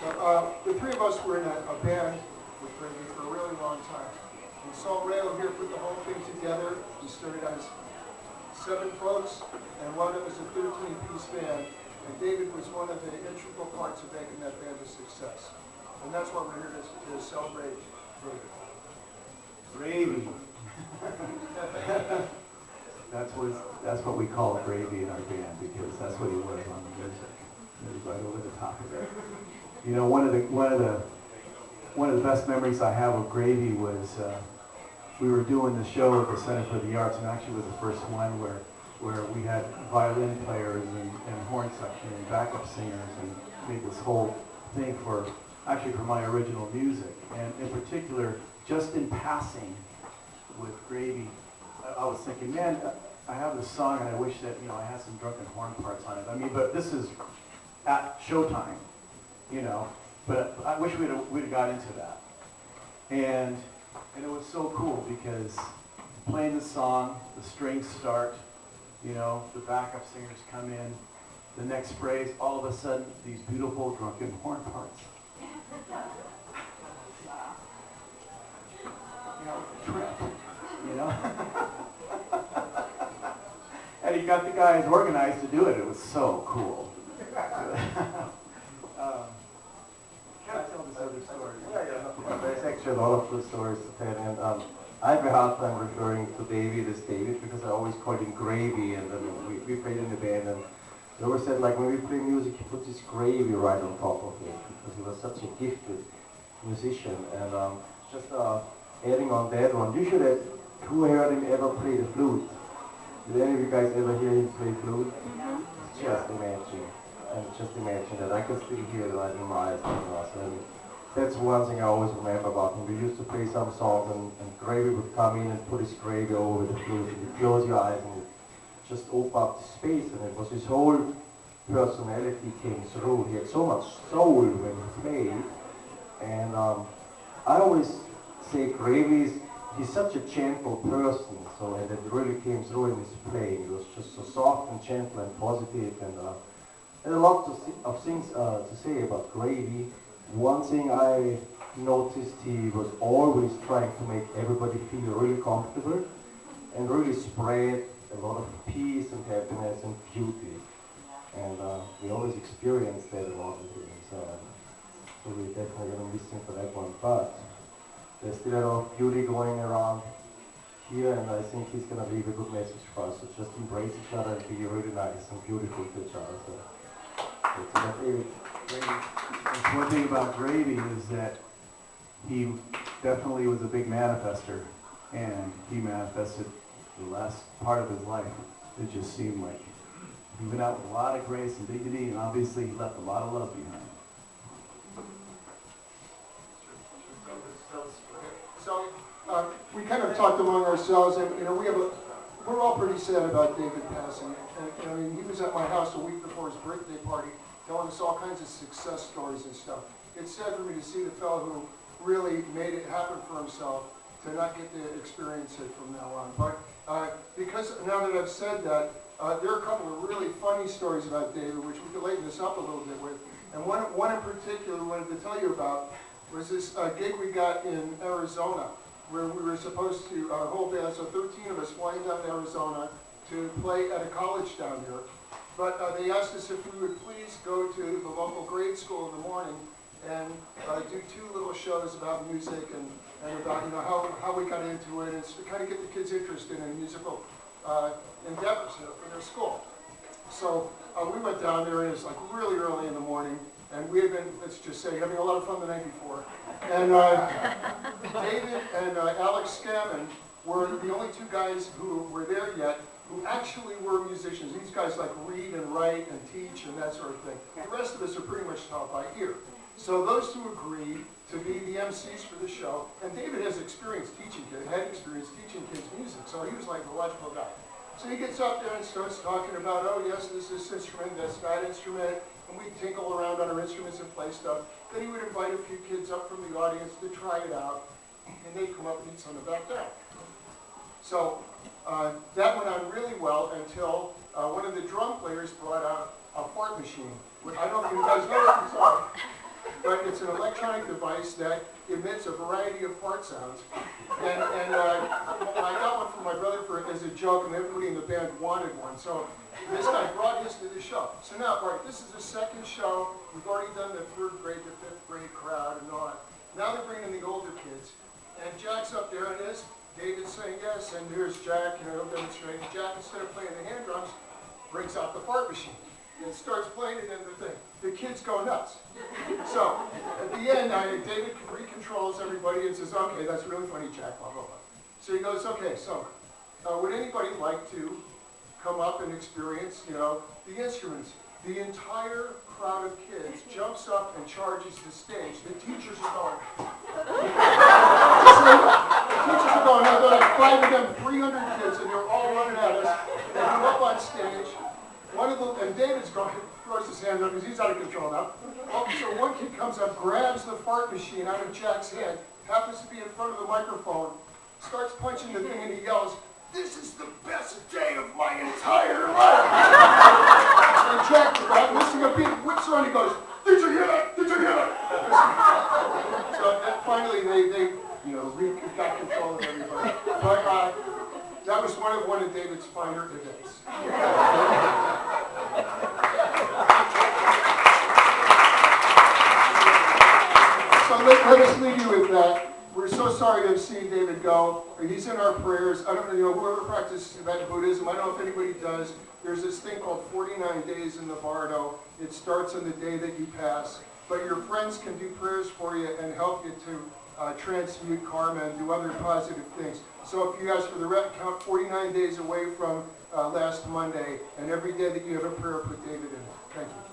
So, the three of us were in a band with Gravy for a really long time. And Saul Rayo here put the whole thing together. We started as 7 folks and wound up as a 13-piece band. And David was one of the integral parts of making that band a success. And that's why we're here to celebrate David. Gravy. That's what we call Gravy in our band, because that's what he was on the music. He was right over the top of it. You know, one of the best memories I have of Gravy was we were doing the show at the Center for the Arts, and actually was the first one where we had violin players and horn section and backup singers, and made this whole thing for my original music. And in particular, just in passing with Gravy, I was thinking, man, I have this song and I wish that, I had some drunken horn parts on it. I mean, but this is at showtime, but I wish we'd have got into that. And it was so cool because playing the song, the strings start, the backup singers come in, the next phrase, all of a sudden, these beautiful drunken horn parts. Trip, And he got the guys organized to do it. It was so cool. Can I tell this other story? Yeah. There's actually a lot of good stories to tell, and I have a hard time referring to David as David because I always called him Gravy, and we played in the band, and they always said, like, when we play music, he put this gravy right on top of it because he was such a gifted musician. And just adding on that one, you should have, who heard him ever play the flute? Did any of you guys ever hear him play flute? Just imagine that. I can still hear it right in my eyes. And that's one thing I always remember about him. We used to play some songs, and Gravy would come in and put his gravy over the flute, and you close your eyes and just open up the space, and it was his whole personality came through. He had so much soul when he played, and I always say he's such a gentle person, and it really came through in his playing. He was just so soft and gentle and positive, and a lot of things to say about Gravy. One thing I noticed, he was always trying to make everybody feel really comfortable and really spread a lot of peace and happiness and beauty. And we always experienced that a lot with him. So we're definitely going to miss him for that one. But there's still a lot of beauty going around here, and I think he's going to leave a good message for us. So just embrace each other and be really nice and beautiful to each other. So that's it. One thing about Gravy is that he definitely was a big manifester, and he manifested the last part of his life. It just seemed like he went out with a lot of grace and dignity, and obviously he left a lot of love behind. So we kind of talked among ourselves, and we're all pretty sad about David passing. And he was at my house a week before his birthday party, telling us all kinds of success stories and stuff. It's sad for me to see the fellow who really made it happen for himself to not get to experience it from now on. But because now that I've said that, there are a couple of really funny stories about David, which we could lighten this up a little bit with. And one in particular we wanted to tell you about was this gig we got in Arizona, where we were supposed to, our whole band, so 13 of us flying down to Arizona to play at a college down here. But they asked us if we would please go to the local grade school in the morning and do 2 little shows about music and about how we got into it, and to kind of get the kids interested in musical endeavors in their school. So we went down there, and it was like really early in the morning, and we had been, let's just say, having a lot of fun the night before. And David and Alex Scammon were the only 2 guys who were there yet who actually were musicians. These guys like read and write and teach and that sort of thing. The rest of us are pretty much taught by ear. So those 2 agreed to be the MCs for the show. And David has experience teaching kids, had experience teaching kids music, so he was like the logical guy. So he gets up there and starts talking about, oh yes, this is this instrument, that's that instrument, and we tinkle around on our instruments and play stuff. Then he would invite a few kids up from the audience to try it out, and they'd come up and he'd send them back down. So that went on really well until one of the drum players brought out a fart machine. I don't know if you guys know what I'm talking. But it's an electronic device that emits a variety of fart sounds. And I got one for my brother as a joke, and everybody in the band wanted one. So this guy brought his to the show. So now, all right, this is the second show. We've already done the 3rd grade to 5th grade crowd and all that. Now they're bringing the older kids. And Jack's up there, and David's saying yes, and here's Jack, demonstrating. Jack, instead of playing the hand drums, brings out the fart machine and starts playing it in the thing. The kids go nuts. So at the end, David recontrols everybody and says, okay, that's really funny, Jack, blah, blah, blah. So he goes, okay, so would anybody like to come up and experience, the instruments? The entire crowd of kids jumps up and charges the stage. The teachers are going. Teachers are going, now there are like 5 of them, 300 kids, and they're all running at us. They come up on stage. And David's going, throws his hand up because he's out of control now. So one kid comes up, grabs the fart machine out of Jack's hand, happens to be in front of the microphone, starts punching the thing, and he yells, "This is the best day of my entire life!" And Jack, without missing a beat, whips on, he goes, "Did you hear that? Did you hear that?" So finally they got control of everybody. But that was one of David's finer events. So let us leave you with that. We're so sorry to have seen David go. He's in our prayers. I don't know, whoever practices Tibetan Buddhism, I don't know if anybody does. There's this thing called 49 days in the Bardo. It starts on the day that you pass. But your friends can do prayers for you and help you to transmute karma and do other positive things. So if you guys, for the count 49 days away from last Monday, and every day that you have a prayer, put David in it. Thank you.